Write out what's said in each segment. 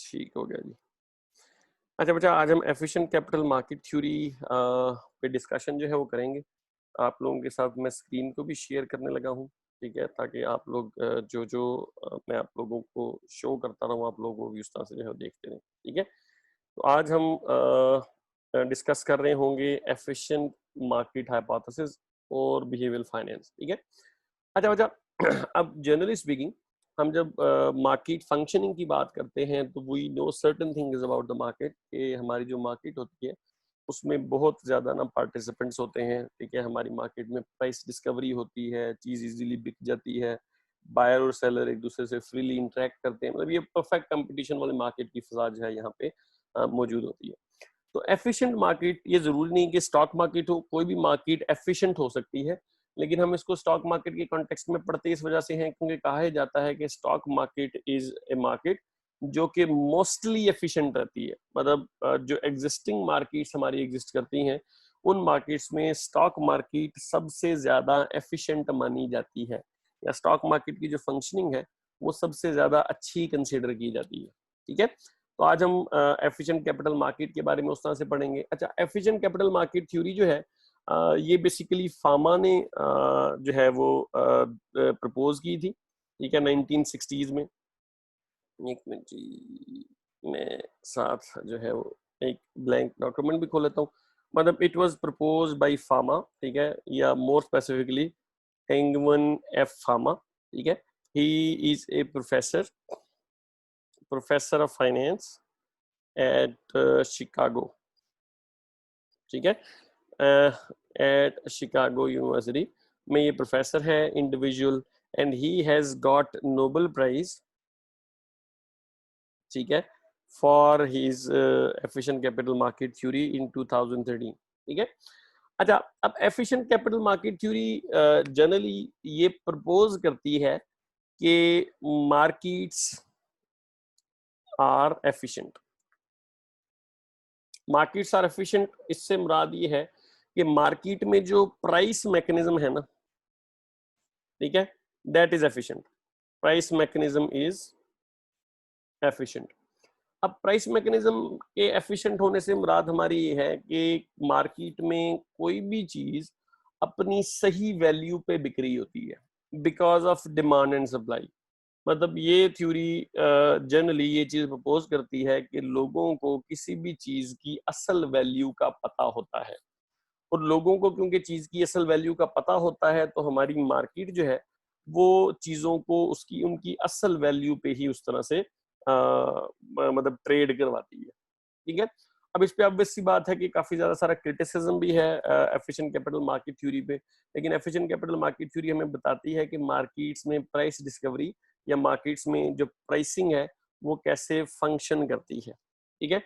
ठीक हो गया जी। अच्छा बेटा, आज हम एफिशिएंट कैपिटल मार्केट थ्योरी पे डिस्कशन जो है वो करेंगे। आप लोगों के साथ मैं स्क्रीन को भी शेयर करने लगा हूँ, ठीक है, ताकि आप लोग जो जो मैं आप लोगों को शो करता रहूँ, आप लोगों को भी उस तरह से जो है देखते रहें, ठीक है। तो आज हम डिस्कस कर रहे होंगे एफिशिएंट मार्केट हाइपोथेसिस और बिहेवियरल फाइनेंस, ठीक है। अच्छा अच्छा, अब जनरली स्पीकिंग हम जब मार्केट फंक्शनिंग की बात करते हैं तो we know certain things about the market, कि हमारी जो मार्केट होती है उसमें बहुत ज़्यादा ना पार्टिसिपेंट्स होते हैं, ठीक है। हमारी मार्केट में प्राइस डिस्कवरी होती है, चीज़ इजीली बिक जाती है, बायर और सेलर एक दूसरे से फ्रीली इंटरेक्ट करते हैं, मतलब ये परफेक्ट कंपटीशन वाली मार्केट की फिजा जो है यहाँ पे मौजूद होती है। तो एफिशिएंट मार्केट, ये जरूरी नहीं कि स्टॉक मार्केट हो, कोई भी मार्केट एफिशिएंट हो सकती है, लेकिन हम इसको स्टॉक मार्केट के कॉन्टेक्स्ट में पढ़ते इस वजह से हैं क्योंकि कहा जाता है कि stock market is a market जो कि मोस्टली एफिशिएंट रहती है। मतलब जो एग्जिस्टिंग मार्केट्स हमारी एग्जिस्ट करती हैं उन मार्केट्स में स्टॉक मार्केट सबसे ज्यादा एफिशिएंट मानी जाती है, या स्टॉक मार्केट की जो फंक्शनिंग है वो सबसे ज्यादा अच्छी कंसिडर की जाती है, ठीक है। तो आज हम एफिशिएंट कैपिटल मार्केट के बारे में उस तरह से पढ़ेंगे। अच्छा, एफिशिएंट कैपिटल मार्केट थ्योरी जो है ये बेसिकली फार्मा ने जो है वो प्रपोज की थी, ठीक है, 1960s में। एक मिनट जी, मैं साथ जो है वो एक ब्लैंक डॉक्यूमेंट भी खोल लेता हूँ। मतलब it was propose by Fama, ठीक है, या मोर स्पेसिफिकली एंगवन एफ फार्मा, ठीक है। He is a professor of finance at Chicago, ठीक है, एट शिकागो यूनिवर्सिटी में ये प्रोफेसर है individual, and he has got Nobel prize, ठीक है, for his efficient capital market theory in 2013, ठीक है। अच्छा, अब efficient capital market theory generally ये प्रपोज करती है कि markets are efficient. Markets are efficient, इससे मुराद ये है कि मार्केट में जो प्राइस मैकेनिज्म है ना, ठीक है, that is efficient. Price mechanism is efficient. अब प्राइस मैकेनिज्म के एफिशिएंट होने से मुराद हमारी ये है कि मार्केट में कोई भी चीज अपनी सही वैल्यू पे बिक रही होती है because of demand and supply. मतलब ये थ्योरी जनरली ये चीज प्रपोज करती है कि लोगों को किसी भी चीज की असल वैल्यू का पता होता है, और लोगों को क्योंकि चीज की असल वैल्यू का पता होता है तो हमारी मार्केट जो है वो चीजों को उसकी उनकी असल वैल्यू पे ही उस तरह से मतलब ट्रेड करवाती है, ठीक है। अब इस पे ऑब्वियस सी बात है कि काफी ज्यादा सारा क्रिटिसिज्म भी है एफिशिएंट कैपिटल मार्केट थ्योरी पे, लेकिन एफिशिएंट कैपिटल मार्केट थ्योरी हमें बताती है कि मार्केट्स में प्राइस डिस्कवरी या मार्केट्स में जो प्राइसिंग है वो कैसे फंक्शन करती है, ठीक है।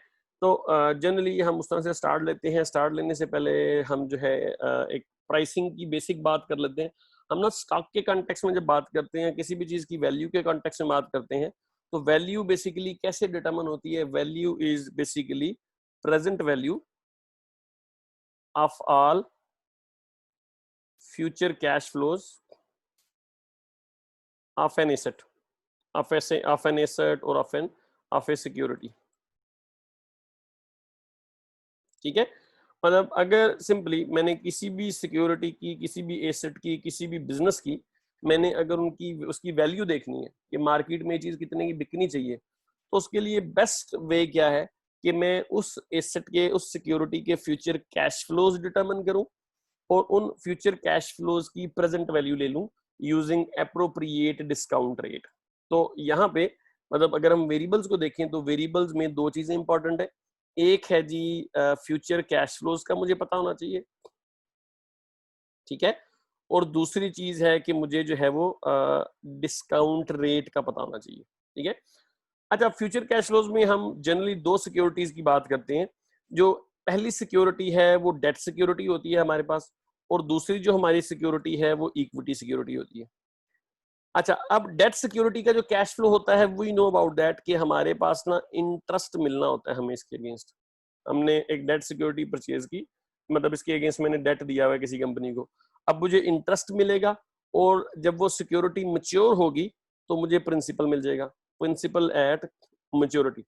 तो जनरली हम उस तरह से स्टार्ट लेते हैं। स्टार्ट लेने से पहले हम जो है एक प्राइसिंग की बेसिक बात कर लेते हैं। हम ना स्टॉक के कॉन्टेक्स्ट में जब बात करते हैं, किसी भी चीज की वैल्यू के कॉन्टेक्स्ट में बात करते हैं, तो वैल्यू बेसिकली कैसे डिटरमिन होती है? Value is basically present value of all future cash flows of an asset, of an asset or of a security, ठीक है। मतलब अगर सिंपली मैंने किसी भी सिक्योरिटी की, किसी भी एसेट की, किसी भी बिजनेस की, मैंने अगर उनकी उसकी वैल्यू देखनी है कि मार्केट में ये चीज कितने की बिकनी चाहिए, तो उसके लिए बेस्ट वे क्या है कि मैं उस एसेट के, उस सिक्योरिटी के फ्यूचर कैश फ्लोज डिटरमिन करूं और उन फ्यूचर कैश फ्लोज की प्रेजेंट वैल्यू ले लूं यूजिंग एप्रोप्रिएट डिस्काउंट रेट। तो यहाँ पे मतलब अगर हम वेरिएबल्स को देखें तो वेरिएबल्स में दो चीजें इंपॉर्टेंट है। एक है जी फ्यूचर कैश फ्लोज का मुझे पता होना चाहिए, ठीक है, और दूसरी चीज है कि मुझे जो है वो डिस्काउंट रेट का पता होना चाहिए, ठीक है। अच्छा, फ्यूचर कैश फ्लोज में हम जनरली दो सिक्योरिटीज की बात करते हैं। जो पहली सिक्योरिटी है वो डेट सिक्योरिटी होती है हमारे पास, और दूसरी जो हमारी सिक्योरिटी है वो इक्विटी सिक्योरिटी होती है। अच्छा, अब डेट सिक्योरिटी का जो कैश फ्लो होता है वी नो अबाउट दैट कि हमारे पास ना इंटरेस्ट मिलना होता है हमें इसके अगेंस्ट। हमने एक डेट सिक्योरिटी परचेज की, मतलब इसके अगेंस्ट मैंने डेट दिया हुआ है किसी कंपनी को, अब मुझे इंटरेस्ट मिलेगा, और जब वो सिक्योरिटी मैच्योर होगी तो मुझे प्रिंसिपल मिल जाएगा, प्रिंसिपल एट मैच्योरिटी।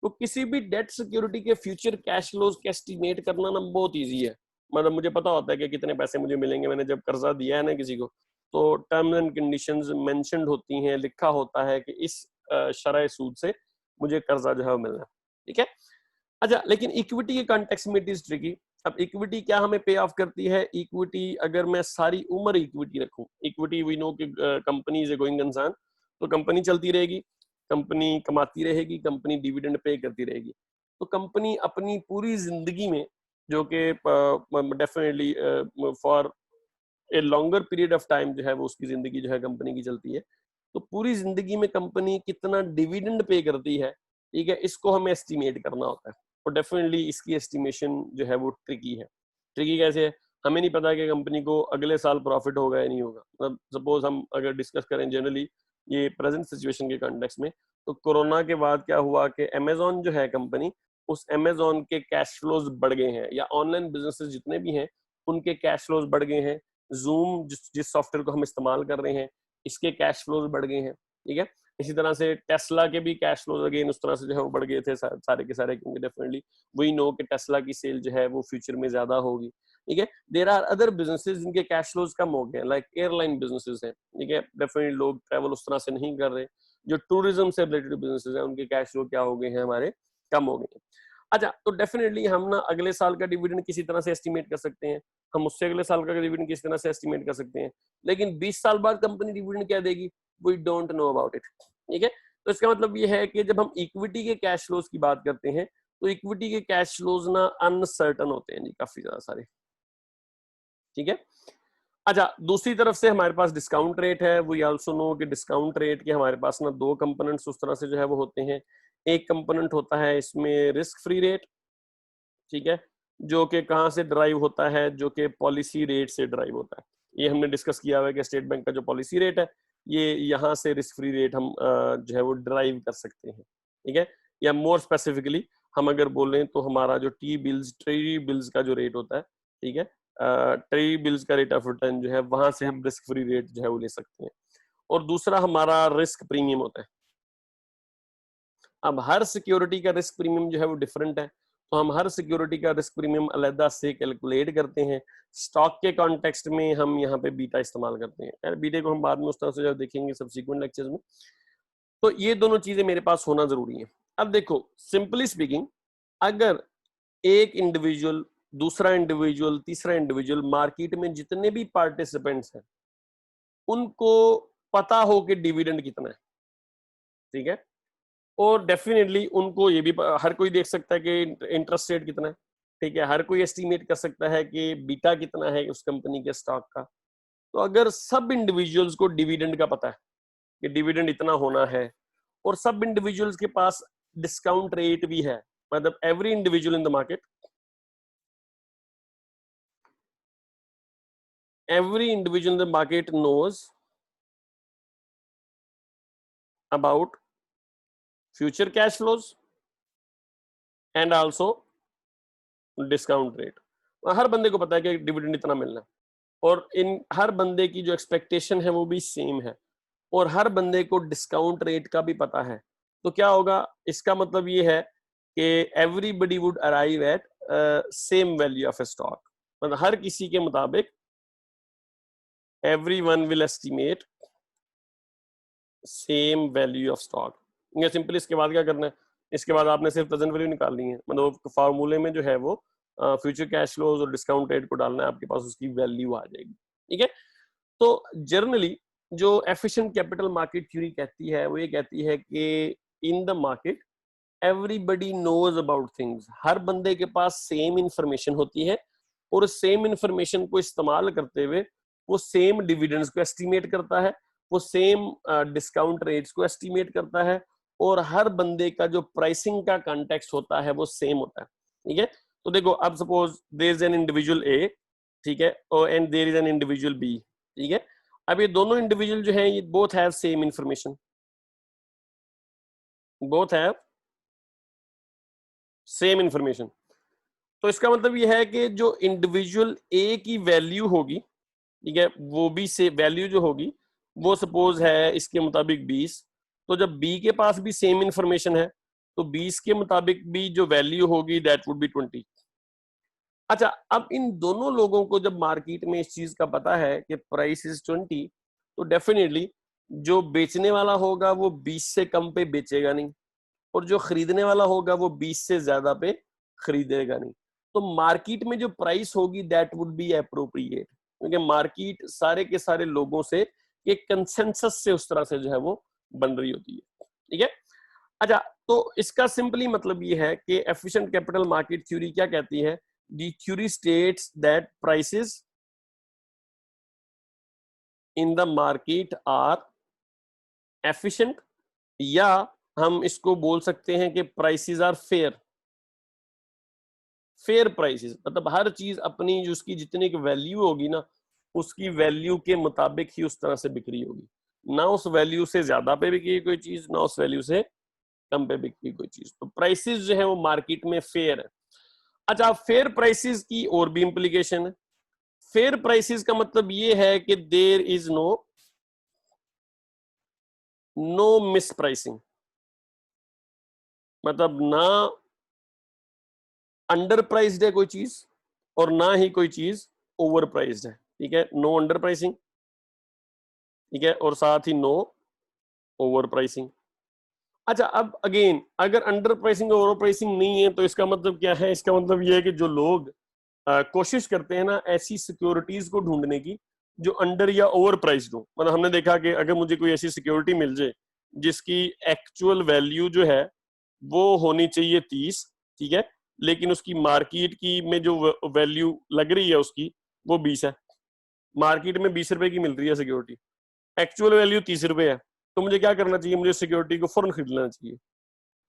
तो किसी भी डेट सिक्योरिटी के फ्यूचर कैश फ्लोज का एस्टिमेट करना ना बहुत इजी है। मतलब मुझे पता होता है कि कितने पैसे मुझे मिलेंगे। मैंने जब कर्जा दिया है ना किसी को, तो टर्म्स एंड कंडीशंस मेंशन्ड होती हैं, लिखा होता है कि इस शरह सूद से मुझे कर्जा जो है मिलना है, ठीक है। अच्छा, लेकिन इक्विटी के कॉन्टेक्स्ट में इट इज ट्रिकी। अब इक्विटी क्या हमें पे ऑफ करती है? इक्विटी अगर मैं सारी उम्र इक्विटी रखूं, इक्विटी वी नो कि company is a going concern, तो कंपनी चलती रहेगी, कंपनी कमाती रहेगी, कंपनी डिविडेंड पे करती रहेगी। तो कंपनी अपनी पूरी जिंदगी में, जो कि definitely for a longer period of time जो है वो उसकी जिंदगी जो है कंपनी की चलती है, तो पूरी जिंदगी में कंपनी कितना डिविडेंड पे करती है, ठीक है, इसको हमें एस्टिमेट करना होता है। और डेफिनेटली इसकी एस्टिमेशन जो है वो ट्रिकी है। ट्रिकी कैसे है? हमें नहीं पता कि कंपनी को अगले साल प्रॉफिट होगा या नहीं होगा। मतलब सपोज हम अगर डिस्कस करें जनरली ये प्रेजेंट सिचुएशन के कॉन्टेक्स्ट में, तो कोरोना के बाद क्या हुआ कि अमेजोन जो है कंपनी, उस अमेजोन के कैश फ्लोज बढ़ गए हैं, या ऑनलाइन बिजनेसेस जितने भी हैं उनके कैश फ्लोज बढ़ गए हैं। जूम जिस सॉफ्टवेयर को हम इस्तेमाल कर रहे हैं, इसके कैश फ्लोज बढ़ गए हैं, ठीक है। इसी तरह से टेस्ला के भी कैश फ्लोज अगेन उस तरह से जो है वो बढ़ गए थे सारे के सारे, क्योंकि डेफिनेटली वी नो कि टेस्ला की सेल जो है वो फ्यूचर में ज्यादा होगी, ठीक है। देयर आर अदर बिजनेसेस जिनके कैश फ्लोज कम हो गए, लाइक एयरलाइन बिजनेसेस हैं, ठीक है। डेफिनेटली लोग ट्रैवल उस तरह से नहीं कर रहे। जो टूरिज्म से रिलेटेड बिजनेसेस हैं उनके कैश फ्लो क्या हो गए हैं? हमारे कम हो गए हैं। अच्छा, तो डेफिनेटली हम ना अगले साल का डिविडेंड किसी तरह से एस्टिमेट कर सकते हैं, हम उससे अगले साल का डिविडेंड किस तरह से एस्टिमेट कर सकते हैं, लेकिन 20 साल बाद कंपनी डिविडेंड क्या देगी, we don't know about it, ठीक है। तो इसका मतलब ये है कि जब हम इक्विटी के कैश फ्लोज की बात करते हैं, तो इक्विटी के कैश फ्लोज ना अनसर्टन होते हैं जी, काफी ज्यादा सारे, ठीक है। अच्छा, दूसरी तरफ से हमारे पास डिस्काउंट रेट है। वी आल्सो नो कि डिस्काउंट रेट के हमारे पास ना दो कंपोनेंट्स उस तरह से जो है वो होते हैं। एक कंपोनेंट होता है इसमें रिस्क फ्री रेट, ठीक है, जो कि कहाँ से ड्राइव होता है, जो कि पॉलिसी रेट से ड्राइव होता है। ये हमने डिस्कस किया हुआ है कि स्टेट बैंक का जो पॉलिसी रेट है, ये यहाँ से रिस्क फ्री रेट हम जो है वो ड्राइव कर सकते हैं, ठीक है। या मोर स्पेसिफिकली हम अगर बोलें तो हमारा जो ट्रेजरी बिल्स का जो रेट होता है, ठीक है, ट्रेजरी बिल्स का रेट ऑफ रिटर्न जो है, वहां से हम रिस्क फ्री रेट जो है वो ले सकते हैं। और दूसरा हमारा रिस्क प्रीमियम होता है। अब हर सिक्योरिटी का रिस्क प्रीमियम जो है वो डिफरेंट है, तो हम हर सिक्योरिटी का रिस्क प्रीमियम अलग से कैलकुलेट करते हैं। स्टॉक के कॉन्टेक्स्ट में हम यहाँ पे बीटा इस्तेमाल करते हैं, यार बीटे को हम बाद में उस तरह से जब देखेंगे सब्सिक्वेंट लेक्चर्स में। तो ये दोनों चीजें मेरे पास होना जरूरी है। अब देखो, सिंपली स्पीकिंग, अगर एक इंडिविजुअल, दूसरा इंडिविजुअल, तीसरा इंडिविजुअल, मार्केट में जितने भी पार्टिसिपेंट्स हैं उनको पता हो कि डिविडेंड कितना है, ठीक है, और डेफिनेटली उनको ये भी हर कोई देख सकता है कि इंटरेस्ट रेट कितना है, ठीक है, हर कोई एस्टिमेट कर सकता है कि बीटा कितना है उस कंपनी के स्टॉक का। तो अगर सब इंडिविजुअल्स को डिविडेंड का पता है कि डिविडेंड इतना होना है, और सब इंडिविजुअल्स के पास डिस्काउंट रेट भी है, मतलब every individual in the market, every individual in the market knows about future cash flows and also discount rate। हर बंदे को पता है कि डिविडेंड इतना मिलना है, और इन हर बंदे की जो एक्सपेक्टेशन है वो भी सेम है, और हर बंदे को डिस्काउंट रेट का भी पता है। तो क्या होगा, इसका मतलब ये है कि everybody would arrive at same value of A stock. मतलब हर किसी के मुताबिक everyone will estimate same value of stock. ये सिंपली इसके बाद क्या करना है, इसके बाद आपने सिर्फ प्रेजेंट वैल्यू निकालनी है, मतलब फार्मूले में जो है वो फ्यूचर कैश फ्लोज और डिस्काउंट रेट को डालना है, आपके पास उसकी वैल्यू आ जाएगी, ठीक है। तो जनरली जो एफिशिएंट कैपिटल मार्केट थ्योरी कहती है वो ये कहती है कि in the market everybody knows about things. हर बंदे के पास सेम इंफॉर्मेशन होती है, और सेम इंफॉर्मेशन को इस्तेमाल करते हुए वो सेम डिविडेंड्स को एस्टिमेट करता है, वो सेम डिस्काउंट रेट्स को एस्टिमेट करता है, और हर बंदे का जो प्राइसिंग का कॉन्टेक्स्ट होता है वो सेम होता है, ठीक है। तो देखो, अब suppose there is an individual A, ठीक है, और and there is an individual B, ठीक है। अब ये दोनों इंडिविजुअल जो हैं ये both have same information, both have same information. तो इसका मतलब ये है कि जो इंडिविजुअल ए की वैल्यू होगी, ठीक है, वो भी से वैल्यू जो होगी वो सपोज है इसके मुताबिक 20, तो जब बी के पास भी सेम इंफॉर्मेशन है तो 20 के मुताबिक भी जो वैल्यू होगी दैट वुड बी 20। अच्छा, अब इन दोनों लोगों को जब मार्केट में इस चीज का पता है कि प्राइस इज 20, तो डेफिनेटली जो बेचने वाला होगा वो 20 से कम पे बेचेगा नहीं, और जो खरीदने वाला होगा वो 20 से ज्यादा पे खरीदेगा नहीं। तो मार्केट में जो प्राइस होगी दैट वुड बी एप्रोप्रिएट, क्योंकि मार्केट सारे के सारे लोगों से एक कंसेंसस से उस तरह से जो है वो बन रही होती है। ठीक है। अच्छा, तो इसका सिंपली मतलब ये है कि एफिशिएंट कैपिटल मार्केट थ्योरी क्या कहती है? The theory states that prices in the market are efficient, या हम इसको बोल सकते हैं कि prices are fair. Fair prices मतलब हर चीज अपनी जो उसकी जितनी की वैल्यू होगी ना, उसकी वैल्यू के मुताबिक ही उस तरह से बिक्री होगी, ना उस वैल्यू से ज्यादा पे बिकी कोई चीज, ना उस वैल्यू से कम पे बिकी कोई चीज। तो प्राइसेस जो है वो मार्केट में फेयर है। अच्छा, फेयर प्राइसेस की और भी इंप्लीकेशन है। फेयर प्राइसेस का मतलब ये है कि there is no mispricing, मतलब ना अंडर प्राइस्ड है कोई चीज और ना ही कोई चीज ओवर प्राइस्ड है। ठीक है, नो अंडर प्राइसिंग, ठीक है, और साथ ही नो ओवर प्राइसिंग। अच्छा, अब अगेन अगर अंडर प्राइसिंग और ओवर प्राइसिंग नहीं है तो इसका मतलब क्या है? इसका मतलब ये है कि जो लोग कोशिश करते हैं ना ऐसी सिक्योरिटीज को ढूंढने की जो अंडर या ओवर प्राइस्ड हो, मतलब हमने देखा कि अगर मुझे कोई ऐसी सिक्योरिटी मिल जाए जिसकी एक्चुअल वैल्यू जो है वो होनी चाहिए 30, ठीक है, लेकिन उसकी मार्केट की में जो वैल्यू लग रही है उसकी वो 20 है। मार्केट में 20 रुपए की मिल रही है सिक्योरिटी, एक्चुअल वैल्यू 30 रुपए है, तो मुझे क्या करना चाहिए? मुझे सिक्योरिटी को फौरन खरीद लेना चाहिए।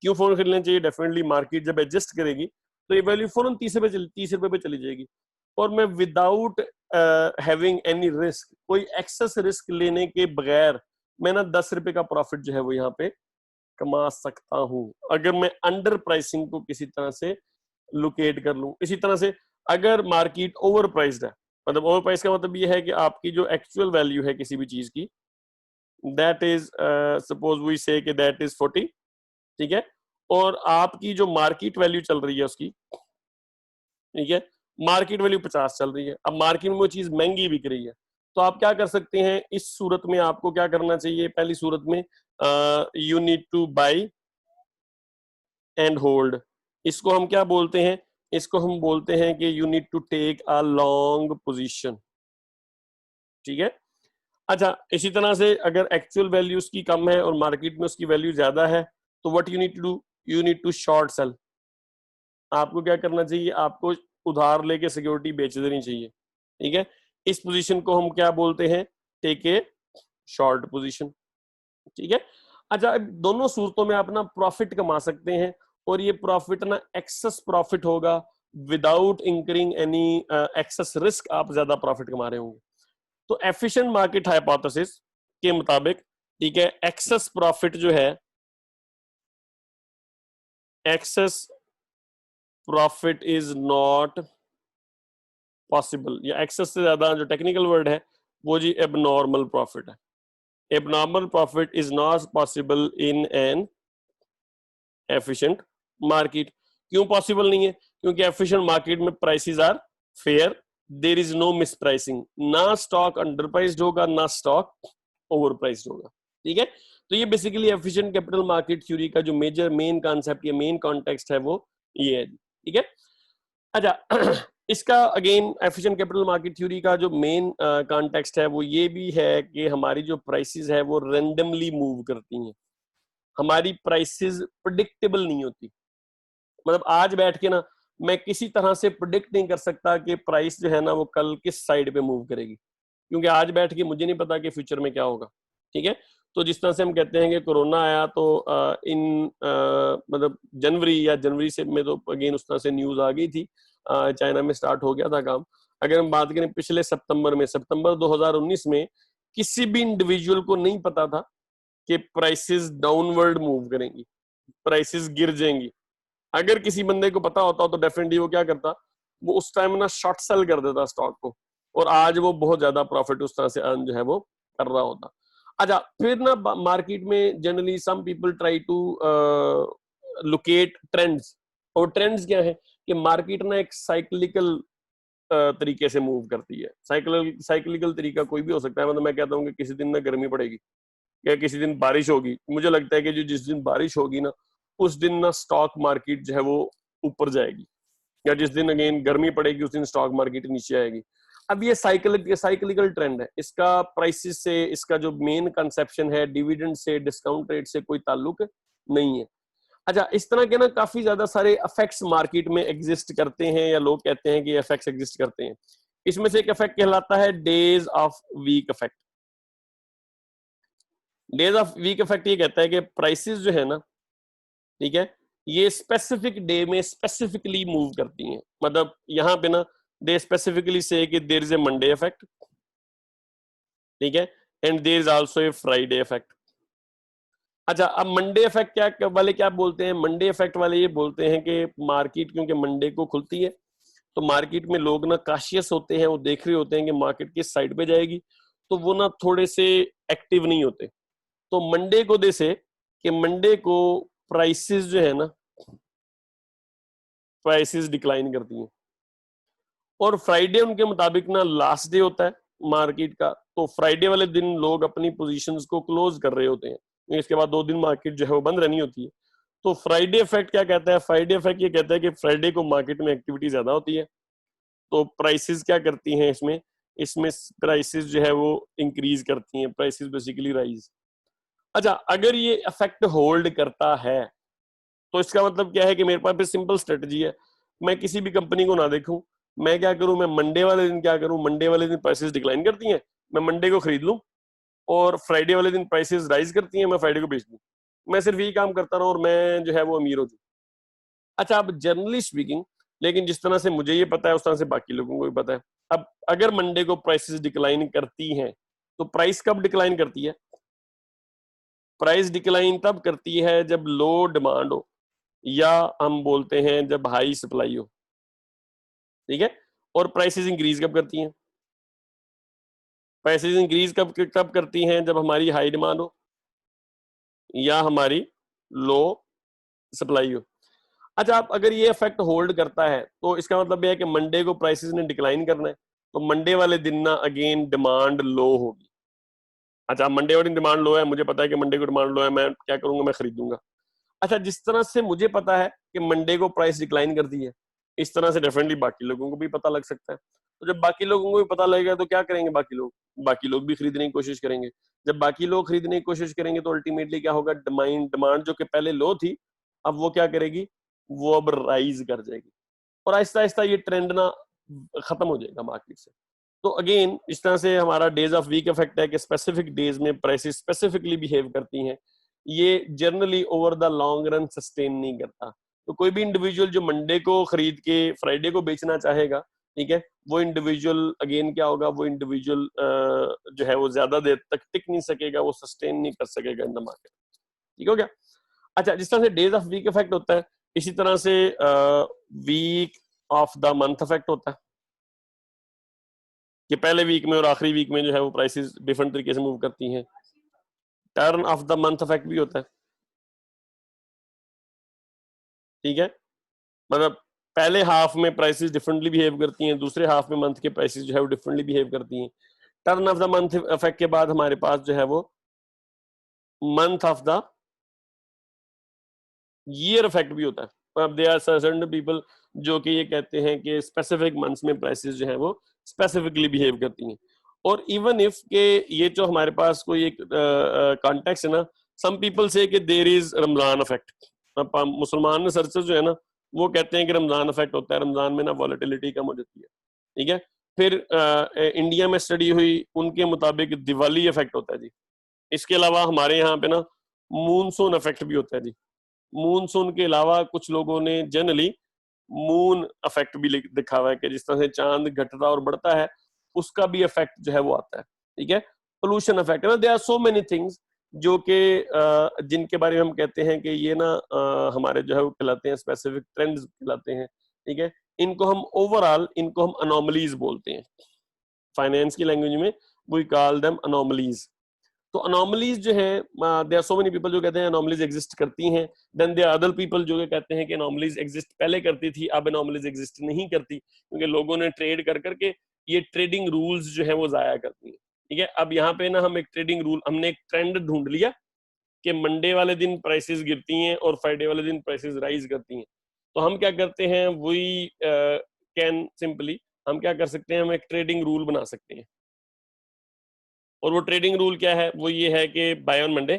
क्यों फौरन खरीद लेना चाहिए? डेफिनेटली मार्केट जब एडजस्ट करेगी तो ये वैल्यू फौरन 30 रुपए पे चली जाएगी, और मैं विदाउट हैविंग एनी रिस्क, कोई एक्सेस रिस्क लेने के बगैर मैं ना 10 रुपए का प्रॉफिट जो है वो यहाँ पे कमा सकता हूं, अगर मैं अंडर प्राइसिंग को किसी तरह से लोकेट कर लूं। इसी तरह से अगर मार्केट ओवर प्राइस्ड है, मतलब ओवर प्राइस का मतलब ये है कि आपकी जो एक्चुअल वैल्यू है किसी भी चीज की, दैट इज सपोज वी से कि दैट इज 40, ठीक है, और आपकी जो मार्केट वैल्यू चल रही है उसकी, ठीक है, मार्केट वैल्यू 50 चल रही है, अब मार्केट में वो चीज महंगी बिक रही है, तो आप क्या कर सकते हैं? इस सूरत में आपको क्या करना चाहिए? पहली सूरत में you need two by and hold. इसको हम क्या बोलते हैं? इसको हम बोलते हैं कि you need to take a long position. ठीक है। अच्छा, इसी तरह से अगर एक्चुअल वैल्यू उसकी कम है और मार्केट में उसकी वैल्यू ज्यादा है, तो what you need to do? You need to short sell. आपको क्या करना चाहिए? आपको उधार लेके सिक्योरिटी बेच देनी चाहिए। ठीक है, इस पोजीशन को हम क्या बोलते हैं? Take a short position. ठीक है। अच्छा, अब दोनों सूरतों में आप ना प्रॉफिट कमा सकते हैं, और ये प्रॉफिट ना एक्सेस प्रॉफिट होगा, without incurring any access risk आप ज्यादा प्रॉफिट कमा रहे होंगे। तो एफिशिएंट मार्केट हाइपोथेसिस के मुताबिक, ठीक है, एक्सेस प्रॉफिट जो है, excess profit is not possible, या एक्सेस से ज्यादा जो टेक्निकल वर्ड है वो जी एबनॉर्मल प्रॉफिट है। Abnormal profit is not possible in an efficient market. क्यों पॉसिबल नहीं है? क्योंकि एफिशिएंट मार्केट में prices are fair, there is no mispricing, ना स्टॉक अंडर प्राइस्ड होगा ना स्टॉक ओवर प्राइस्ड होगा। ठीक है, तो ये basically efficient capital market theory का जो मेजर मेन कॉन्सेप्ट या मेन कॉन्टेक्स्ट है वो ये है। ठीक है। अच्छा इसका again efficient capital market theory का जो मेन कॉन्टेक्स्ट है वो ये भी है कि हमारी जो प्राइसेस है वो रेंडमली मूव करती हैं, हमारी प्राइसेस प्रेडिक्टेबल नहीं होती। मतलब आज बैठ के ना मैं किसी तरह से प्रिडिक्ट नहीं कर सकता कि प्राइस जो है ना वो कल किस साइड पे मूव करेगी, क्योंकि आज बैठ के मुझे नहीं पता कि फ्यूचर में क्या होगा। ठीक है, तो जिस तरह से हम कहते हैं कि कोरोना आया तो मतलब जनवरी से में तो अगेन उस तरह से न्यूज आ गई थी, चाइना में स्टार्ट हो गया था काम। अगर हम बात करें पिछले सितंबर 2019 में किसी भी इंडिविजुअल को नहीं पता था कि प्राइसेस डाउनवर्ड मूव करेंगी, प्राइसेस गिर जाएंगी। अगर किसी बंदे को पता होता तो डेफिनेटली वो क्या करता? वो उस टाइम ना शॉर्ट सेल कर देता स्टॉक को, और आज वो बहुत ज्यादा प्रॉफिट उस तरह से अर्न जो है वो कर रहा होता। अच्छा, फिर ना मार्केट में generally some people try to locate trends. और ट्रेंड्स क्या है कि मार्केट ना एक साइक्लिकल तरीके से मूव करती है। साइक्लिकल तरीका कोई भी हो सकता है। मतलब मैं कहता हूँ कि किसी दिन ना गर्मी पड़ेगी या किसी दिन बारिश होगी। मुझे लगता है कि जो जिस दिन बारिश होगी ना उस दिन ना स्टॉक मार्केट जो है वो ऊपर जाएगी, या जिस दिन अगेन गर्मी पड़ेगी उस दिन स्टॉक मार्केट नीचे आएगी। अब ये साइक्लिकल ट्रेंड है। इसका प्राइसेस से, इसका जो मेन कंसेप्शन है डिविडेंड से, डिस्काउंट रेट से कोई ताल्लुक नहीं है। अच्छा, इस तरह के ना काफी ज्यादा सारे इफेक्ट्स मार्केट में एग्जिस्ट करते हैं, या लोग कहते हैं कि इफेक्ट्स एग्जिस्ट करते हैं। इसमें से एक इफेक्ट कहलाता है days of weak effect. Days of weak effect ये कहता है कि प्राइसेस जो है ना, ठीक है, ये स्पेसिफिक डे में स्पेसिफिकली मूव करती हैं। मतलब यहाँ पे ना दे स्पेसिफिकली से कि there is a Monday effect, ठीक है, and there is also a Friday effect. अच्छा, अब मंडे इफेक्ट क्या वाले क्या बोलते हैं? मंडे इफेक्ट वाले ये बोलते हैं कि मार्केट क्योंकि मंडे को खुलती है तो मार्केट में लोग ना काशियस होते हैं, वो देख रहे होते हैं कि मार्केट किस साइड पे जाएगी, तो वो ना थोड़े से एक्टिव नहीं होते। तो मंडे को जैसे कि मंडे को प्राइसेस जो है ना, प्राइसेस डिक्लाइन करती हैं। और फ्राइडे उनके मुताबिक ना लास्ट डे होता है मार्केट का, तो फ्राइडे वाले दिन लोग अपनी पोजीशंस को क्लोज कर रहे होते हैं। इसके बाद 2 दिन मार्केट जो है वो बंद रहनी होती है। तो फ्राइडे इफेक्ट क्या कहता है? फ्राइडे इफेक्ट ये कहता है कि फ्राइडे को मार्केट में एक्टिविटी ज्यादा होती है, तो प्राइसेस क्या करती हैं इसमें? इसमें प्राइसेस जो है वो इंक्रीज करती हैं, प्राइसेस बेसिकली राइज। अच्छा, अगर ये इफेक्ट होल्ड करता है तो इसका मतलब क्या है कि मेरे पास भी सिंपल स्ट्रेटजी है। मैं किसी भी कंपनी को ना देखूं, मैं क्या करूं, मैं मंडे वाले दिन क्या करूं, मंडे वाले दिन प्राइसेस डिक्लाइन करती हैं, मैं मंडे को खरीद लूं, और फ्राइडे वाले दिन प्राइसेस राइज करती हैं, मैं फ्राइडे को बेच दूं। मैं सिर्फ यही काम करता रहूं और मैं जो है वो अमीर हो जाऊं। अच्छा, अब जनरली स्पीकिंग, लेकिन जिस तरह से मुझे ये पता है उस तरह से बाकी लोगों को भी पता है। अब अगर मंडे को प्राइसेस डिक्लाइन करती हैं तो प्राइस कब डिक्लाइन करती है? प्राइस डिक्लाइन तब करती है जब लो डिमांड हो, या हम बोलते हैं जब हाई सप्लाई हो, ठीक है। और प्राइसेस इंक्रीज कब करती हैं? प्राइसेस इंक्रीज कब कब करती हैं? जब हमारी हाई डिमांड हो या हमारी लो सप्लाई हो। अच्छा, अब अगर ये इफेक्ट होल्ड करता है तो इसका मतलब यह है कि मंडे को प्राइसेस ने डिक्लाइन करना है, तो मंडे वाले दिन ना अगेन डिमांड लो होगी। अच्छा, मंडे वाले दिन डिमांड लो है, मुझे पता है कि मंडे को डिमांड लो है, मैं क्या करूंगा, मैं खरीदूंगा। अच्छा, जिस तरह से मुझे पता है कि मंडे को प्राइस डिक्लाइन करती है, इस तरह से डेफिनेटली बाकी लोगों को भी पता लग सकता है। तो जब बाकी लोगों को भी पता लगेगा तो क्या करेंगे बाकी लोग? बाकी लोग भी खरीदने की कोशिश करेंगे। जब बाकी लोग खरीदने की कोशिश करेंगे तो अल्टीमेटली क्या होगा, डिमांड जो कि पहले लो थी, अब वो क्या करेगी, वो अब राइज कर जाएगी, और आहिस्ता आहिस्ता ये ट्रेंड ना खत्म हो जाएगा मार्केट से। तो अगेन इस तरह से हमारा डेज ऑफ वीक इफेक्ट है कि स्पेसिफिक डेज में प्राइसेस स्पेसिफिकली बिहेव करती हैं। ये generally over the long run sustain नहीं करता। तो कोई भी इंडिविजुअल जो मंडे को खरीद के फ्राइडे को बेचना चाहेगा, ठीक है, वो इंडिविजुअल अगेन क्या होगा, वो इंडिविजुअल जो है वो ज्यादा देर तक टिक नहीं सकेगा, वो सस्टेन नहीं कर सकेगा इन द मार्केट। ठीक हो गया? अच्छा, जिस तरह से डेज ऑफ वीक इफेक्ट होता है, इसी तरह से week of the month effect होता है कि पहले वीक में और आखिरी वीक में जो है वो प्राइसेस डिफरेंट तरीके से मूव करती हैं। Turn off the month effect भी होता है, ठीक है, मतलब पहले हाफ में प्राइसेस डिफरेंटली बिहेव करती हैं, दूसरे हाफ में मंथ के प्राइसेस जो है वो डिफरेंटली बिहेव करती हैं। Turn off the month effect के बाद हमारे पास जो है वो month of the year effect भी होता है। अब दे आर सर्टेन पीपल जो कि ये कहते हैं कि स्पेसिफिक मंथ्स में प्राइसेस जो है वो स्पेसिफिकली बिहेव करती हैं। और इवन इफ के ये जो हमारे पास कोई एक कॉन्टेक्स्ट है ना, सम पीपल से कि देयर इज रमजान इफेक्ट। मुसलमान रिसर्चर जो है ना वो कहते हैं कि रमजान इफेक्ट होता है, रमजान में ना वॉलेटिलिटी कम हो जाती है, ठीक है। फिर इंडिया में स्टडी हुई, उनके मुताबिक दिवाली इफेक्ट होता है जी। इसके अलावा हमारे यहाँ पे ना मूनसून इफेक्ट भी होता है जी। मूनसून के अलावा कुछ लोगों ने जनरली मून इफेक्ट भी दिखा हुआ है कि जिस तरह से चांद घटता और बढ़ता है उसका भी इफेक्ट जो है वो आता है, ठीक है। पोल्यूशन इफेक्ट है ना, there are so many things जो कि जिनके बारे में हम कहते हैं कि ये ना हमारे जो है वो कहलाते हैं स्पेसिफिक ट्रेंड्स कहलाते हैं, ठीक है। इनको हम ओवरऑल इनको हम अनोमलीज बोलते हैं, फाइनेंस की लैंग्वेज में वी कॉल देम अनोमलीज। तो अनोमलीज जो है, there are so many people जो कहते हैं अनोमलीज एग्जिस्ट करती हैं, देन देयर अदर पीपल जो कहते हैं कि अनोमलीज एग्जिस्ट पहले करती थी, अब अनोमलीज एग्जिस्ट नहीं करती, क्योंकि लोगों ने ट्रेड कर करके ये ट्रेडिंग रूल्स जो है वो जाया करती है। ठीक है, अब यहाँ पे ना हम एक ट्रेडिंग रूल, हमने एक ट्रेंड ढूंढ लिया कि मंडे वाले दिन प्राइसेस गिरती हैं और फ्राइडे वाले दिन प्राइसेस राइज करती हैं। तो हम क्या करते हैं, वी कैन सिंपली, हम क्या कर सकते हैं, हम एक ट्रेडिंग रूल बना सकते हैं। और वो ट्रेडिंग रूल क्या है, वो ये है कि buy on Monday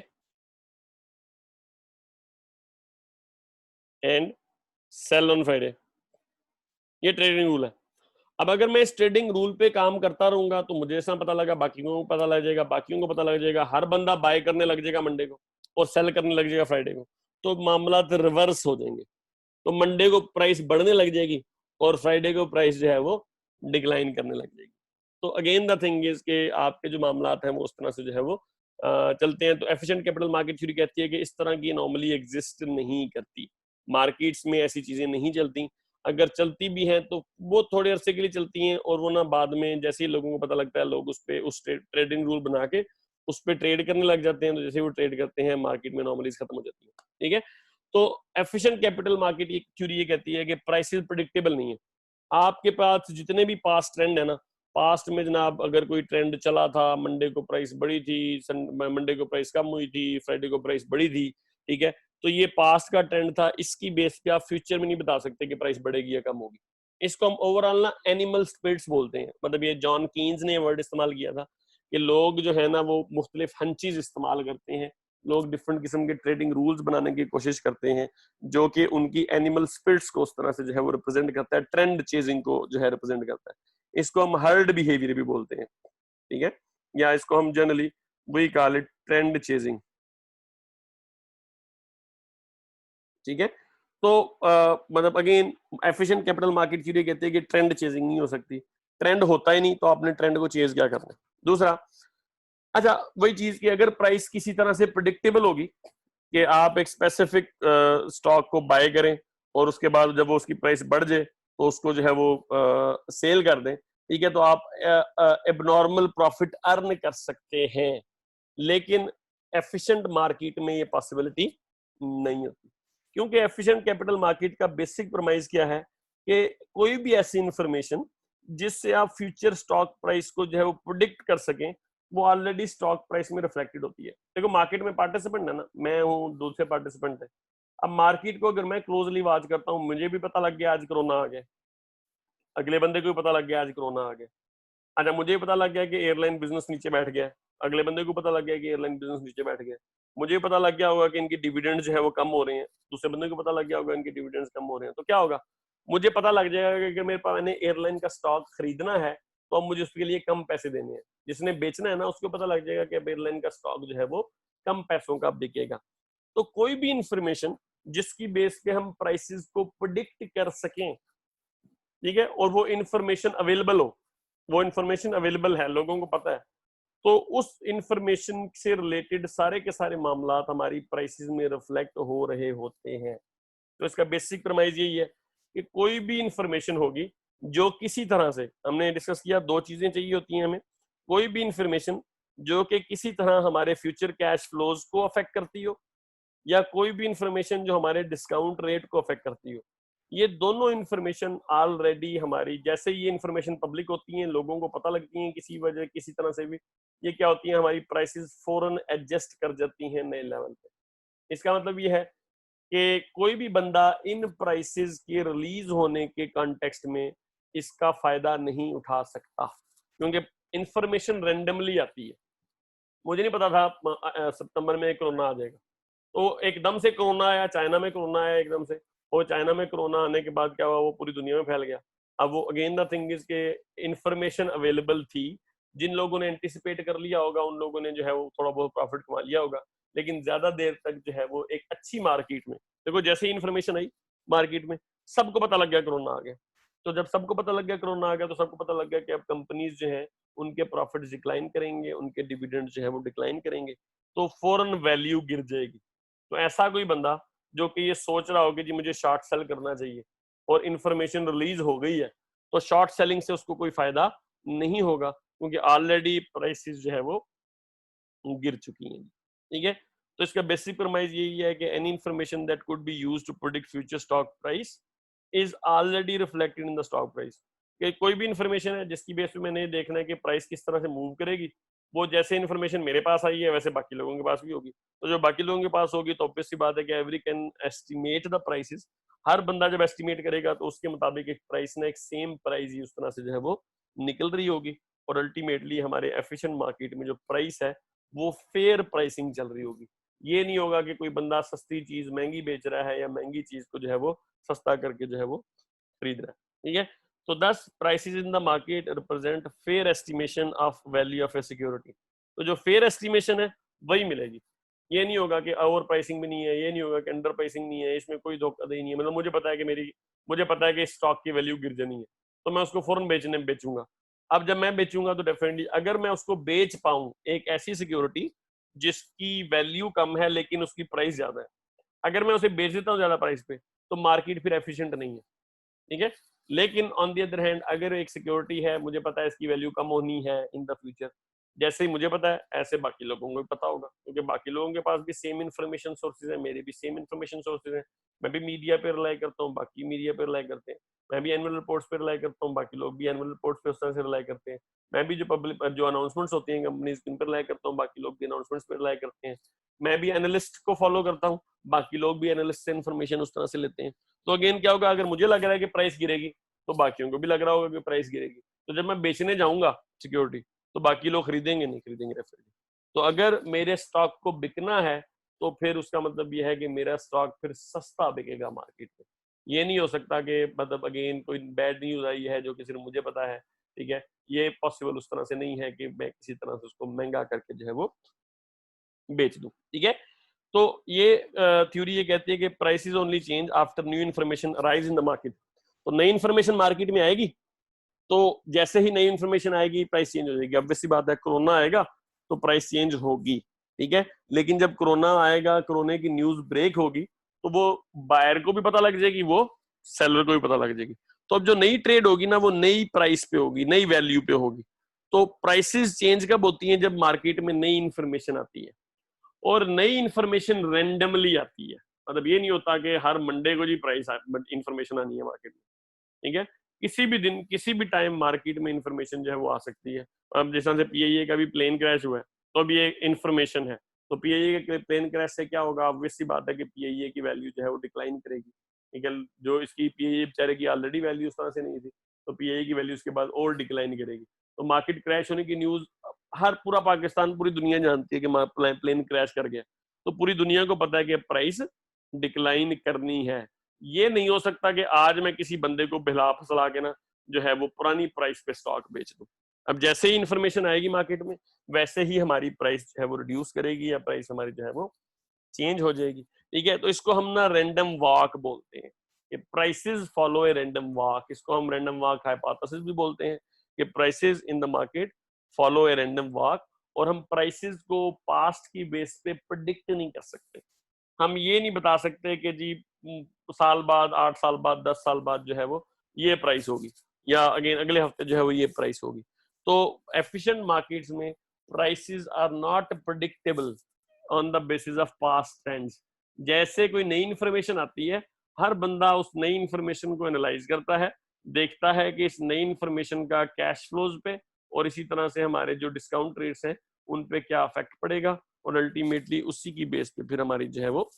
and sell on Friday, ये ट्रेडिंग रूल है। अब अगर मैं इस ट्रेडिंग रूल पे काम करता रहूंगा तो मुझे ऐसा पता लगा, बाकियों को पता लग जाएगा, बाकियों को पता लग जाएगा, हर बंदा बाय करने लग जाएगा मंडे को और सेल करने लग जाएगा फ्राइडे को, तो मामला रिवर्स हो जाएंगे। तो मंडे को प्राइस बढ़ने लग जाएगी और फ्राइडे को प्राइस जो है वो डिक्लाइन करने लग जाएगी। तो अगेन द थिंग इज के आपके जो मामला हैं वो उस तरह से जो है वो चलते हैं। तो एफिशिएंट कैपिटल मार्केट थ्योरी कहती है कि इस तरह की नॉर्मली एग्जिस्ट नहीं करती, मार्केट्स में ऐसी चीजें नहीं चलती, अगर चलती भी हैं तो वो थोड़े अरसे के लिए चलती हैं और वो ना बाद में जैसे ही लोगों को पता लगता है लोग उस पे उस ट्रेडिंग रूल बना के उस पे ट्रेड करने लग जाते हैं, तो जैसे वो ट्रेड करते हैं मार्केट में नॉर्मलीज खत्म हो जाती है। ठीक है, तो एफिशिएंट कैपिटल मार्केट की थ्योरी ये कहती है कि प्राइसेस प्रेडिक्टेबल नहीं है। आपके पास जितने भी पास्ट ट्रेंड है ना, पास्ट में जनाब अगर कोई ट्रेंड चला था, मंडे को प्राइस बढ़ी थी, मंडे को प्राइस कम हुई थी, फ्राइडे को प्राइस बढ़ी थी, ठीक है, तो ये पास्ट का ट्रेंड था, इसकी बेस पे आप फ्यूचर में नहीं बता सकते कि प्राइस बढ़ेगी या कम होगी। इसको हम ओवरऑल ना एनिमल स्पिरिट्स बोलते हैं, मतलब ये जॉन कीन्स ने वर्ड इस्तेमाल किया था कि लोग जो है ना वो मुख्तलिफ हंचीज इस्तेमाल करते हैं, लोग डिफरेंट किस्म के ट्रेडिंग रूल्स बनाने की कोशिश करते हैं जो कि उनकी एनिमल स्पिरिट्स को उस तरह से जो है वो रिप्रेजेंट करता है, ट्रेंड चेजिंग को जो है रिप्रेजेंट करता है। इसको हम हर्ड बिहेवियर भी बोलते हैं, ठीक है, या इसको हम generally we call it trend chasing. ठीक है, तो मतलब again efficient capital market theory कहते हैं कि ट्रेंड चेजिंग नहीं हो सकती, ट्रेंड होता ही नहीं तो आपने ट्रेंड को चेज क्या करना है। दूसरा, अच्छा वही चीज कि अगर प्राइस किसी तरह से प्रिडिक्टेबल होगी कि आप एक स्पेसिफिक स्टॉक को बाय करें और उसके बाद जब वो उसकी प्राइस बढ़ जाए तो उसको जो है वो सेल कर दें, ठीक है, तो आप एबनॉर्मल प्रॉफिट अर्न कर सकते हैं। लेकिन एफिशिएंट मार्केट में ये पॉसिबिलिटी नहीं होती, क्योंकि एफिशिएंट कैपिटल मार्केट का बेसिक प्रमाइज क्या है कि कोई भी ऐसी इंफॉर्मेशन जिससे आप फ्यूचर स्टॉक प्राइस को जो है वो प्रोडिक्ट कर सकें, वो ऑलरेडी स्टॉक प्राइस में रिफ्लेक्टेड होती है। देखो मार्केट में पार्टिसिपेंट है ना, मैं हूँ, दूसरे पार्टिसिपेंट है। अब मार्केट को अगर मैं क्लोजली वॉच करता हूँ, मुझे भी पता लग गया आज कोरोना आ गया, अगले बंदे को भी पता लग गया आज कोरोना आ गया। अच्छा मुझे भी पता लग गया कि एयरलाइन बिजनेस नीचे बैठ गया, अगले बंदे को पता लग गया कि एयरलाइन बिजनेस नीचे बैठ गया। मुझे पता लग गया होगा कि इनकी डिविडेंड जो है वो कम हो रहे हैं, दूसरे बंदे को पता लग गया होगा इनके डिविडेंड्स कम हो रहे हैं, तो क्या होगा, मुझे पता लग जाएगा कि अगर मेरे पास मैंने एयरलाइन का स्टॉक खरीदना है तो अब मुझे उसके लिए कम पैसे देने हैं। जिसने बेचना है ना उसको पता लग जाएगा कि अब एयरलाइन का स्टॉक जो है वो कम पैसों का बिकेगा। तो कोई भी इंफॉर्मेशन जिसकी बेस पे हम प्राइसेस को प्रिडिक्ट कर सकें, ठीक है, और वो इंफॉर्मेशन अवेलेबल हो, वो इंफॉर्मेशन अवेलेबल है, लोगों को पता है, तो उस इंफॉर्मेशन से रिलेटेड सारे के सारे मामला हमारी प्राइसेस में रिफ्लेक्ट हो रहे होते हैं। तो इसका बेसिक प्रमाइज यही है कि कोई भी इंफॉर्मेशन होगी जो किसी तरह से, हमने डिस्कस किया दो चीजें चाहिए होती हैं हमें, कोई भी इंफॉर्मेशन जो कि किसी तरह हमारे फ्यूचर कैश फ्लोज को अफेक्ट करती हो, या कोई भी इंफॉर्मेशन जो हमारे डिस्काउंट रेट को अफेक्ट करती हो। ये दोनों इंफॉर्मेशन ऑलरेडी हमारी, जैसे ये इंफॉर्मेशन पब्लिक होती हैं, लोगों को पता लगती हैं किसी वजह किसी तरह से भी, ये क्या होती है, हमारी प्राइसेस फौरन एडजस्ट कर जाती हैं नए लेवल पे। इसका मतलब ये है कि कोई भी बंदा इन प्राइसेस के रिलीज होने के कॉन्टेक्स्ट में इसका फायदा नहीं उठा सकता, क्योंकि इंफॉर्मेशन रेंडमली आती है। मुझे नहीं पता था सितंबर में कोरोना आ जाएगा, तो एकदम से कोरोना आया, चाइना में कोरोना आया एकदम से, और चाइना में कोरोना आने के बाद क्या हुआ, वो पूरी दुनिया में फैल गया। अब वो अगेन द थिंग इज के इंफॉर्मेशन अवेलेबल थी, जिन लोगों ने एंटिसिपेट कर लिया होगा उन लोगों ने जो है वो थोड़ा बहुत प्रॉफिट कमा लिया होगा, लेकिन ज्यादा देर तक जो है वो एक अच्छी मार्केट में, देखो जैसे ही इंफॉर्मेशन आई मार्केट में सबको पता लग गया कोरोना आ गया। तो जब सबको पता लग गया कोरोना आ गया तो सबको पता लग गया कि अब कंपनीज जो है उनके प्रॉफिट डिक्लाइन करेंगे, उनके डिविडेंड जो है वो डिक्लाइन करेंगे, तो फौरन वैल्यू गिर जाएगी। तो ऐसा कोई बंदा जो कि ये सोच रहा हो कि जी मुझे शॉर्ट सेल करना चाहिए और इंफॉर्मेशन रिलीज हो गई है, तो शॉर्ट सेलिंग से उसको कोई फायदा नहीं होगा, क्योंकि ऑलरेडी प्राइसेस जो है वो गिर चुकी हैं। ठीक है, तो इसका बेसिक प्रमाइज यही है कि any information that could be used to predict future stock price is already reflected in the stock price. कि कोई भी इंफॉर्मेशन है जिसकी बेस पे मैंने देखना है कि प्राइस किस तरह से मूव करेगी, वो जैसे इन्फॉर्मेशन मेरे पास आई है वैसे बाकी लोगों के पास भी होगी। तो जो बाकी लोगों के पास होगी तो ऑब्वियस सी बात है कि every can estimate the prices. हर बंदा जब एस्टिमेट करेगा तो उसके मुताबिक एक प्राइस ना एक सेम प्राइस ही उस तरह से जो है वो निकल रही होगी, और अल्टीमेटली हमारे एफिशिएंट मार्केट में जो प्राइस है वो फेयर प्राइसिंग चल रही होगी। ये नहीं होगा कि कोई बंदा सस्ती चीज महंगी बेच रहा है या महंगी चीज को जो है वो सस्ता करके जो है वो खरीद रहा है। ठीक है, तो दस prices in the market represent fair estimation of value of A security. तो जो फेयर एस्टिमेशन है वही मिलेगी। ये नहीं होगा कि ओवर प्राइसिंग भी नहीं है, ये नहीं होगा कि अंडर प्राइसिंग नहीं है, इसमें कोई धोखाधड़ी नहीं है। मतलब मुझे पता है कि स्टॉक की वैल्यू गिर जानी है तो मैं उसको फौरन बेचूंगा। अब जब मैं बेचूंगा तो डेफिनेटली अगर मैं उसको बेच पाऊं एक ऐसी सिक्योरिटी जिसकी वैल्यू कम है लेकिन उसकी प्राइस ज्यादा है, अगर मैं उसे बेच देता हूँ ज्यादा प्राइस पे तो मार्केट फिर एफिशिएंट नहीं है। ठीक है, लेकिन ऑन दी अदर हैंड अगर एक सिक्योरिटी है, मुझे पता है इसकी वैल्यू कम होनी है इन द फ्यूचर, जैसे ही मुझे पता है ऐसे बाकी लोगों को भी पता होगा, क्योंकि बाकी लोगों के पास भी सेम इन्फॉर्मेशन सोर्सेज है, मेरे भी सेम इन्फॉर्मेशन सोर्सेज हैं। मैं भी मीडिया पे रिलाई करता हूँ, बाकी मीडिया पे रिलाई करते हैं। मैं भी एनुअल रिपोर्ट्स पे रिलाई करता हूँ, बाकी लोग भी एनुअल रिपोर्ट्स पे उस तरह से रिलाई करते हैं। मैं भी जो अनाउंसमेंट्स होती हैं कंपनीज की उन पर रिलाई करता हूँ, बाकी लोग भी अनाउंसमेंट्स पे रिलाई करते हैं। मैं भी एनालिस्ट को फॉलो करता हूँ, बाकी लोग भी एनालिस्ट से इन्फॉर्मेशन उस तरह से लेते हैं। तो अगेन क्या होगा, अगर मुझे लग रहा है कि प्राइस गिरेगी तो बाकियों को भी लग रहा होगा कि प्राइस गिरेगी, तो जब मैं बेचने जाऊंगा सिक्योरिटी तो बाकी लोग खरीदेंगे नहीं खरीदेंगे डेफिनेटली। तो अगर मेरे स्टॉक को बिकना है तो फिर उसका मतलब यह है कि मेरा स्टॉक फिर सस्ता बिकेगा मार्केट में। ये नहीं हो सकता कि मतलब अगेन कोई बैड न्यूज आई है जो कि सिर्फ मुझे पता है। ठीक है, ये पॉसिबल उस तरह से नहीं है कि मैं किसी तरह से उसको महंगा करके जो है वो बेच दूं। ठीक है, तो ये थ्योरी ये कहती है कि prices only change after new information arise in the market. तो नई इन्फॉर्मेशन मार्केट में आएगी तो जैसे ही नई इन्फॉर्मेशन आएगी प्राइस चेंज हो जाएगी। ऑब्वियस सी बात है, कोरोना आएगा तो प्राइस चेंज होगी। ठीक है, लेकिन जब कोरोना आएगा, कोरोना की न्यूज ब्रेक होगी तो वो बायर को भी पता लग जाएगी, वो सेलर को भी पता लग जाएगी। तो अब जो नई ट्रेड होगी ना वो नई प्राइस पे होगी, नई वैल्यू पे होगी। तो प्राइसेस चेंज कब होती हैं, जब मार्केट में नई इन्फॉर्मेशन आती है, और नई इन्फॉर्मेशन रैंडमली आती है। मतलब ये नहीं होता कि हर मंडे को जी प्राइस इन्फॉर्मेशन आनी है मार्केट में। ठीक है, किसी भी दिन किसी भी टाइम मार्केट में इंफॉर्मेशन जो है वो आ सकती है। अब जिस तरह से पीआईए का भी प्लेन क्रैश हुआ है तो अब ये इंफॉर्मेशन है, तो पीआईए के प्लेन क्रैश से क्या होगा, ऑब्वियस सी बात है कि पीआईए की वैल्यू जो है वो डिक्लाइन करेगी। ठीक है, जो इसकी पीआईए बेचारे की ऑलरेडी वैल्यू उस तरह से नहीं थी, तो पीआईए की वैल्यू उसके बाद और डिक्लाइन करेगी। तो मार्केट क्रैश होने की न्यूज हर पूरा पाकिस्तान पूरी दुनिया जानती है कि प्लेन क्रैश कर गया, तो पूरी दुनिया को पता है कि प्राइस डिक्लाइन करनी है। ये नहीं हो सकता कि आज मैं किसी बंदे को बहला फसला के ना जो है वो पुरानी प्राइस पे स्टॉक बेच दूं। अब जैसे ही इंफॉर्मेशन आएगी मार्केट में वैसे ही हमारी प्राइस जो है वो रिड्यूस करेगी या प्राइस हमारी जो है वो चेंज हो जाएगी। ठीक है, तो इसको हम ना रैंडम वॉक बोलते हैं कि prices follow a random walk. इसको हम रैंडम वॉक हाइपोथेसिस भी बोलते हैं कि prices in the market follow a random walk. और हम प्राइसेस को पास्ट की बेस पे प्रिडिक्ट नहीं कर सकते। हम ये नहीं बता सकते कि जी साल बाद, 8 साल बाद, 10 साल बाद जो है वो ये प्राइस होगी, या अगेन अगले हफ्ते जो है वो ये प्राइस होगी। तो एफिशिएंट मार्केट्स में prices are not predictable on the basis of past trends. जैसे कोई नई इंफॉर्मेशन आती है, हर बंदा उस नई इंफॉर्मेशन को एनालाइज करता है, देखता है कि इस नई इंफॉर्मेशन का कैश फ्लोज पे और इसी तरह से हमारे जो डिस्काउंट रेट्स हैं उन पे क्या इफेक्ट पड़ेगा, और अल्टीमेटली उसी की बेस पे फिर हमारी जो है वो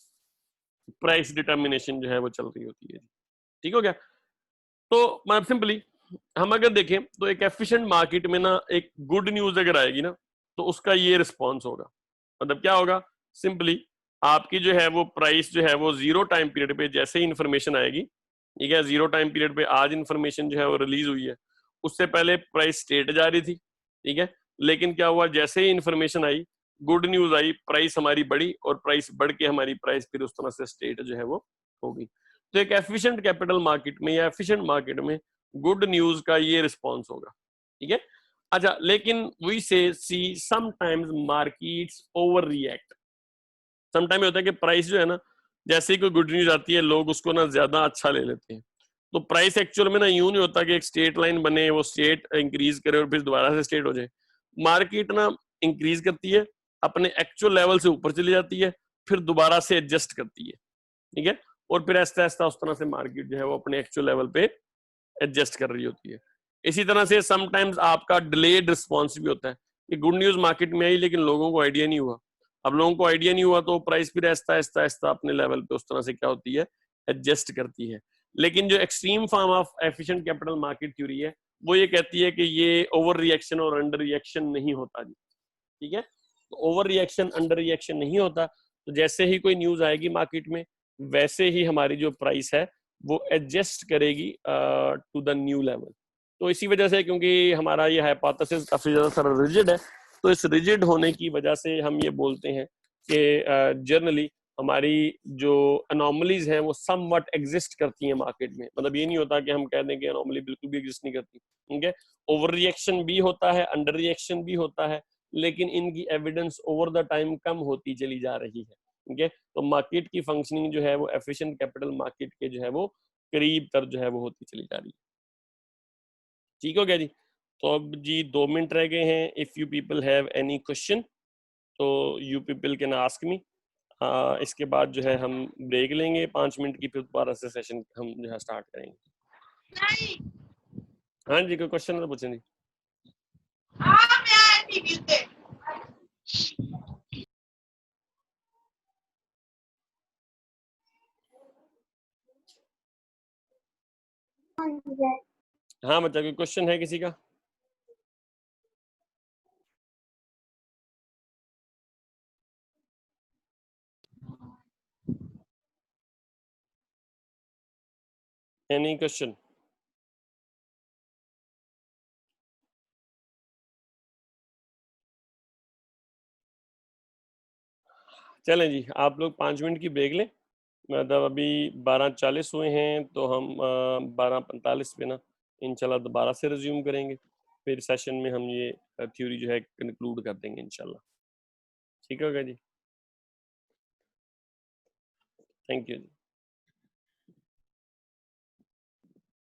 प्राइस डिटर्मिनेशन जो है वो चल रही होती है। ठीक हो गया, तो मैं सिंपली हम अगर देखें तो एक एफिशिएंट मार्केट में ना एक गुड न्यूज अगर आएगी ना तो उसका ये रिस्पॉन्स होगा। मतलब क्या होगा, सिंपली आपकी जो है वो प्राइस जो है वो जीरो टाइम पीरियड पे जैसे ही इंफॉर्मेशन आएगी, ठीक है, जीरो टाइम पीरियड पे आज इंफॉर्मेशन जो है वो रिलीज हुई है, उससे पहले प्राइस स्टेट जा रही थी। ठीक है, लेकिन क्या हुआ, जैसे ही इंफॉर्मेशन आई, गुड न्यूज आई, प्राइस हमारी बढ़ी और प्राइस बढ़ के हमारी प्राइस फिर उस तरह से स्टेट जो है वो होगी। तो एक एफिशिएंट कैपिटल मार्केट में या एफिशिएंट मार्केट में गुड न्यूज का ये रिस्पॉन्स होगा। ठीक है, अच्छा, लेकिन वी से see sometimes markets over react. Sometime होता है कि प्राइस जो है ना, जैसे ही कोई गुड न्यूज आती है लोग उसको ना ज्यादा अच्छा ले लेते हैं। तो प्राइस एक्चुअल में ना यूं नहीं होता कि एक स्ट्रेट लाइन बने, वो स्टेट इंक्रीज करे और फिर दोबारा से स्टेट हो जाए। मार्केट ना इंक्रीज करती है अपने एक्चुअल लेवल से ऊपर चली जाती है, फिर दोबारा से एडजस्ट करती है, ठीक है, और फिर ऐसा ऐसा उस तरह से मार्केट जो है वो अपने एक्चुअल लेवल पे एडजस्ट कर रही होती है। इसी तरह से समटाइम्स आपका डिलेड रिस्पॉन्स भी होता है कि गुड न्यूज मार्केट में आई लेकिन लोगों को आइडिया नहीं हुआ। अब लोगों को आइडिया नहीं हुआ तो प्राइस फिर ऐसा ऐसा ऐसा अपने लेवल पे उस तरह से क्या होती है, एडजस्ट करती है। लेकिन जो extreme form of efficient capital market theory है वो ये कहती है कि ये ओवर रिएक्शन और अंडर रिएक्शन नहीं होता जी, ठीक है। तो ओवर रिएक्शन अंडर रिएक्शन नहीं होता, तो जैसे ही कोई न्यूज आएगी मार्केट में वैसे ही हमारी जो प्राइस है वो एडजस्ट करेगी टू द न्यू लेवल। तो इसी वजह से क्योंकि हमारा ये हाइपोथेसिस काफी ज्यादा सारा रिजिड है, तो इस रिजिड होने की वजह से हम ये बोलते हैं कि जनरली हमारी जो अनोमलीज हैं वो समवट एग्जिस्ट करती हैं मार्केट में। मतलब ये नहीं होता कि हम कह दें कि अनोमली बिल्कुल भी एग्जिस्ट नहीं करती, ठीक है। ओवर रिएक्शन भी होता है, अंडर रिएक्शन भी होता है, लेकिन इनकी एविडेंस ओवर द टाइम कम होती चली जा रही है, ठीक है। तो मार्केट की फंक्शनिंग जो है वो एफिशिएंट कैपिटल मार्केट के जो है वो करीब तर जो है वो होती चली जा रही है। ठीक हो गया जी। तो अब जी 2 मिनट रह गए हैं। If you people have any question तो you people can ask me. इसके बाद जो है हम ब्रेक लेंगे 5 मिनट की, फिर दोबारा से सेशन हम जो है स्टार्ट करेंगे। हाँ जी, कोई क्वेश्चन है तो पूछें जी। हाँ बच्चा, कोई क्वेश्चन है किसी का? Any question? चलें जी, आप लोग 5 मिनट की ब्रेक लें। मतलब अभी 12:40 हुए हैं तो हम 12:45 पे ना इंशाल्लाह दोबारा से रिज्यूम करेंगे। फिर सेशन में हम ये थ्योरी जो है कंक्लूड कर देंगे इंशाल्लाह। ठीक होगा जी, थैंक यू जी।